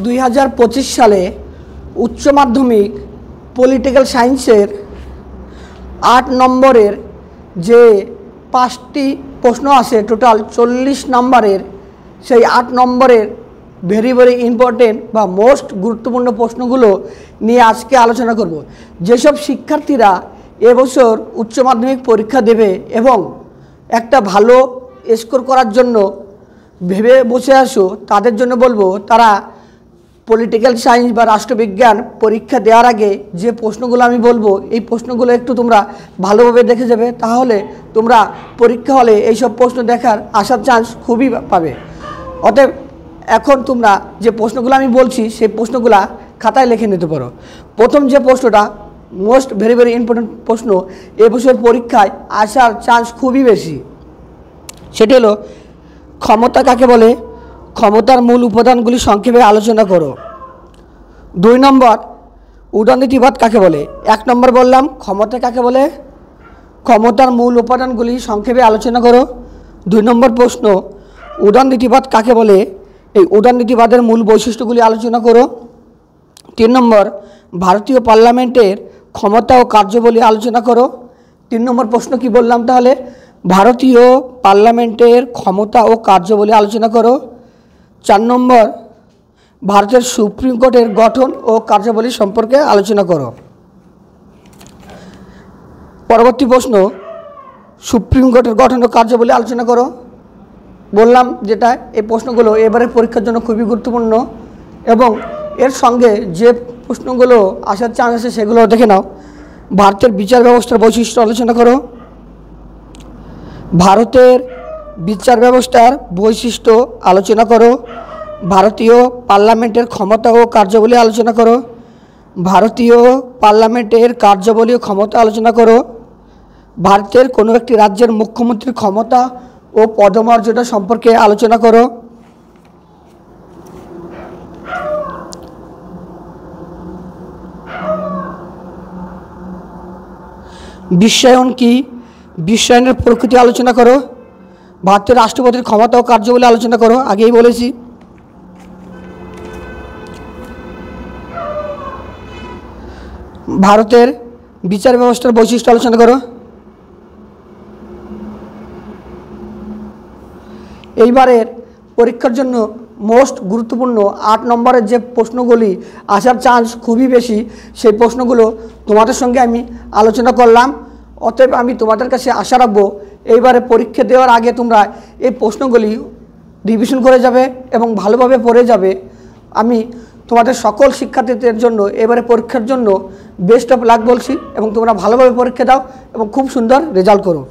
2025 সালে উচ্চ মাধ্যমিক পলিটিক্যাল সায়েন্সের 8 নম্বরের যে 5টি প্রশ্ন আছে, টোটাল 40 নম্বরের, সেই 8 নম্বরের ভেরি ইম্পর্টেন্ট বা মোস্ট গুরুত্বপূর্ণ প্রশ্নগুলো নিয়ে আজকে আলোচনা করব। যেসব শিক্ষার্থীরা এবছর উচ্চ মাধ্যমিক পরীক্ষা দেবে এবং একটা ভালো স্কোর করার জন্য ভেবে বসে আসো, তাদের জন্য বলবো তারা পলিটিক্যাল সায়েন্স বা রাষ্ট্রবিজ্ঞান পরীক্ষা দেওয়ার আগে যে প্রশ্নগুলো আমি বলবো, এই প্রশ্নগুলো একটু তোমরা ভালোভাবে দেখে যাবে, তাহলে তোমরা পরীক্ষা হলে এইসব প্রশ্ন দেখার আসার চান্স খুবই পাবে। অতএব এখন তোমরা যে প্রশ্নগুলো আমি বলছি সেই প্রশ্নগুলো খাতায় লিখে নিতে পারো। প্রথম যে প্রশ্নটা মোস্ট ভেরি ইম্পর্টেন্ট প্রশ্ন, এবছর পরীক্ষায় আসার চান্স খুবই বেশি, সেটি হলো ক্ষমতা কাকে বলে, ক্ষমতার মূল উপাদানগুলি সংক্ষেপে আলোচনা করো। 2 নম্বর উদারনীতিবাদ কাকে বলে। 1 নম্বর বললাম ক্ষমতা কাকে বলে, ক্ষমতার মূল উপাদানগুলি সংক্ষেপে আলোচনা করো। 2 নম্বর প্রশ্ন উদারনীতিবাদ কাকে বলে, এই উদারনীতিবাদের মূল বৈশিষ্ট্যগুলি আলোচনা করো। 3 নম্বর ভারতীয় পার্লামেন্টের ক্ষমতা ও কার্যাবলী আলোচনা করো। 3 নম্বর প্রশ্ন কি বললাম তাহলে, ভারতীয় পার্লামেন্টের ক্ষমতা ও কার্যাবলী আলোচনা করো। 4 নম্বর ভারতের সুপ্রিম কোর্টের গঠন ও কার্যাবলী সম্পর্কে আলোচনা করো। পরবর্তী প্রশ্ন সুপ্রিম কোর্টের গঠন ও কার্যাবলী আলোচনা করো। বললাম যেটা, এই প্রশ্নগুলো এবারে পরীক্ষার জন্য খুবই গুরুত্বপূর্ণ এবং এর সঙ্গে যে প্রশ্নগুলো আসার চান্স আছে সেগুলো দেখে নাও। ভারতের বিচার ব্যবস্থার বৈশিষ্ট্য আলোচনা করো। ভারতের বিচার ব্যবস্থার বৈশিষ্ট্য আলোচনা করো। ভারতীয় পার্লামেন্টের ক্ষমতা ও কার্যাবলী আলোচনা করো। ভারতীয় পার্লামেন্টের কার্যাবলী ও ক্ষমতা আলোচনা করো। ভারতের কোনো একটি রাজ্যের মুখ্যমন্ত্রীর ক্ষমতা ও পদমর্যাদা সম্পর্কে আলোচনা করো। বিশ্বায়ন কি, বিশ্বায়নের প্রকৃতি আলোচনা করো। ভারতের রাষ্ট্রপতির ক্ষমতা ও কার্যাবলী আলোচনা করো, আগেই বলেছি। ভারতের বিচার ব্যবস্থার বৈশিষ্ট্য আলোচনা করো। এইবারের পরীক্ষার জন্য মোস্ট গুরুত্বপূর্ণ 8 নম্বরের যে প্রশ্নগুলি আসার চান্স খুবই বেশি, সেই প্রশ্নগুলো তোমাদের সঙ্গে আমি আলোচনা করলাম। অতএব আমি তোমাদের কাছে আশা রাখবো এইবারে পরীক্ষা দেওয়ার আগে তোমরা এই প্রশ্নগুলি রিভিশন করে যাবে এবং ভালোভাবে পড়ে যাবে। আমি তোমাদের সকল শিক্ষার্থীদের জন্য এবারে পরীক্ষার জন্য বেস্ট অফ লাক বলছি এবং তোমরা ভালোভাবে পরীক্ষা দাও এবং খুব সুন্দর রেজাল্ট করো।